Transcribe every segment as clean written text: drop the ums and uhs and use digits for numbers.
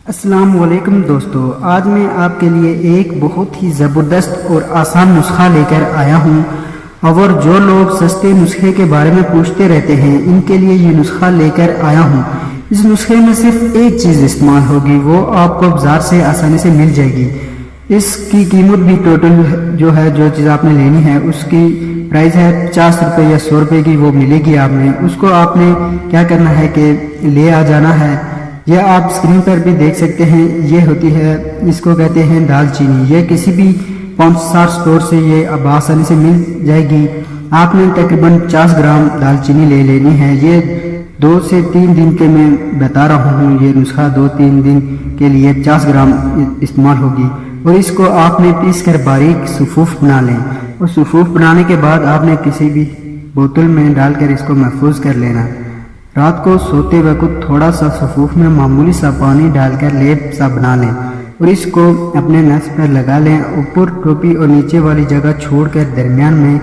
السلام علیکم دوستو، آج میں آپ کے لیے ایک بہت ہی زبردست اور آسان نسخہ لے کر آیا ہوں، اور جو لوگ سستے نسخے کے بارے میں پوچھتے رہتے ہیں ان کے لیے یہ نسخہ لے کر آیا ہوں۔ اس نسخے میں صرف ایک چیز استعمال ہوگی، وہ آپ کو بازار سے آسانی سے مل جائے گی۔ اس کی قیمت بھی ٹوٹل جو چیز آپ نے لینی ہے اس کی پرائز ہے 50 روپے یا 100 روپے کی، وہ ملے گی آپ نے۔ اس کو آپ نے کیا کرنا ہے کہ لے آ جانا ہے۔ یہ آپ اسکرین پر بھی دیکھ سکتے ہیں، یہ ہوتی ہے، اس کو کہتے ہیں دال چینی۔ یہ کسی بھی 5 سٹور سے یہ اب آسانی سے مل جائے گی۔ آپ نے تقریباً 50 گرام دال چینی لے لینی ہے۔ یہ 2 سے 3 دن کے میں بتا رہا ہوں، یہ نسخہ 2-3 دن کے لیے 50 گرام استعمال ہوگی۔ اور اس کو آپ نے پیس کر باریک صفوف بنا لیں، اور صفوف بنانے کے بعد آپ نے کسی بھی بوتل میں ڈال کر اس کو محفوظ کر لینا۔ رات کو سوتے وقت تھوڑا سا صفوف میں معمولی سا پانی ڈال کر لیپ سا بنا لیں، اور اس کو اپنے نس پر لگا لیں۔ اوپر ٹوپی اور نیچے والی جگہ چھوڑ کر درمیان میں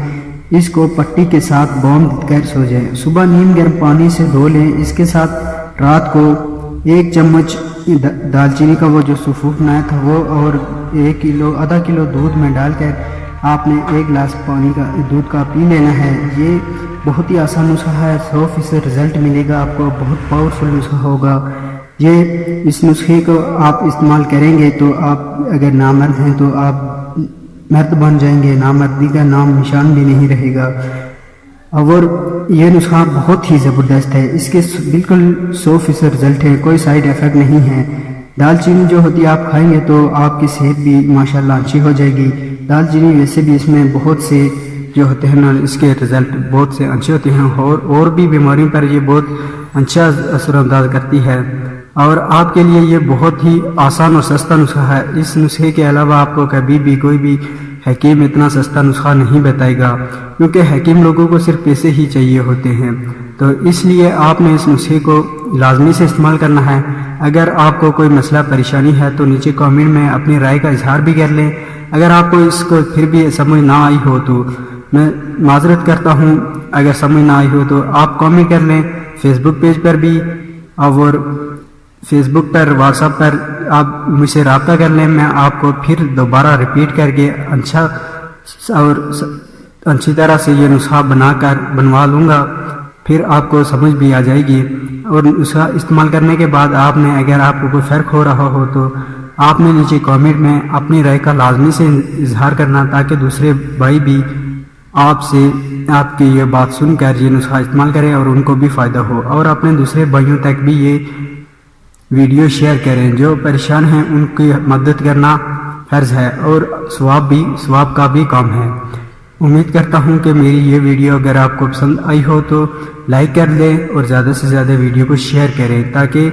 اس کو پٹی کے ساتھ باندھ کر سو جائیں۔ صبح نیم گرم پانی سے دھو لیں۔ اس کے ساتھ رات کو 1 چمچ دال چینی کا وہ جو صفوف بنایا تھا وہ، اور آدھا کلو دودھ میں ڈال کر آپ نے 1 گلاس پانی کا دودھ کا پی لینا ہے۔ یہ بہت ہی آسان نسخہ ہے، 100% رزلٹ ملے گا آپ کو، بہت پاورفل نسخہ ہوگا۔ اس نسخے کو آپ استعمال کریں گے تو آپ اگر نامرد ہیں تو آپ مرد بن جائیں گے، نامردی کا نام نشان بھی نہیں رہے گا۔ اور یہ نسخہ بہت ہی زبردست ہے، اس کے بالکل 100% رزلٹ ہے، کوئی سائیڈ ایفیکٹ نہیں ہے۔ دال چینی جو ہوتی ہے آپ کھائیں گے تو آپ کی صحت بھی ماشاءاللہ اچھی ہو جائے گی۔ دال چینی ویسے بھی اس میں بہت سے جو ہوتے ہیں نا، اس کے رزلٹ بہت سے اچھے ہوتے ہیں، اور بھی بیماریوں پر یہ بہت اچھا اثر انداز کرتی ہے۔ اور آپ کے لیے یہ بہت ہی آسان اور سستا نسخہ ہے۔ اس نسخے کے علاوہ آپ کو کبھی بھی کوئی بھی حکیم اتنا سستا نسخہ نہیں بتائے گا، کیونکہ حکیم لوگوں کو صرف پیسے ہی چاہیے ہوتے ہیں۔ تو اس لیے آپ نے اس نسخے کو لازمی سے استعمال کرنا ہے۔ اگر آپ کو کوئی مسئلہ پریشانی ہے تو نیچے کامنٹ میں اپنی رائے کا اظہار بھی کر لیں۔ اگر آپ کو اس کو پھر بھی سمجھ نہ آئی ہو تو میں معذرت کرتا ہوں، اگر سمجھ نہ آئی ہو تو آپ کامنٹ کر لیں۔ فیس بک پیج پر بھی، اور فیس بک پر، واٹس ایپ پر آپ مجھ سے رابطہ کر لیں۔ میں آپ کو پھر دوبارہ ریپیٹ کر کے اچھا اور اچھی طرح سے یہ نسخہ بنوا لوں گا، پھر آپ کو سمجھ بھی آ جائے گی۔ اور نسخہ استعمال کرنے کے بعد آپ نے، اگر آپ کو کوئی فرق ہو رہا ہو تو آپ نے نیچے کامنٹ میں اپنی رائے کا لازمی سے اظہار کرنا، تاکہ دوسرے بھائی بھی آپ کی یہ بات سن کر یہ نسخہ استعمال کریں اور ان کو بھی فائدہ ہو، اور اپنے دوسرے بھائیوں تک بھی یہ ویڈیو شیئر کریں۔ جو پریشان ہیں ان کی مدد کرنا فرض ہے، اور ثواب کا بھی کام ہے۔ امید کرتا ہوں کہ میری یہ ویڈیو اگر آپ کو پسند آئی ہو تو لائک کر دیں، اور زیادہ سے زیادہ ویڈیو کو شیئر کریں، تاکہ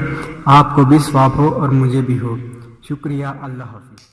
آپ کو بھی ثواب ہو اور مجھے بھی ہو۔ شکریہ، اللہ حافظ۔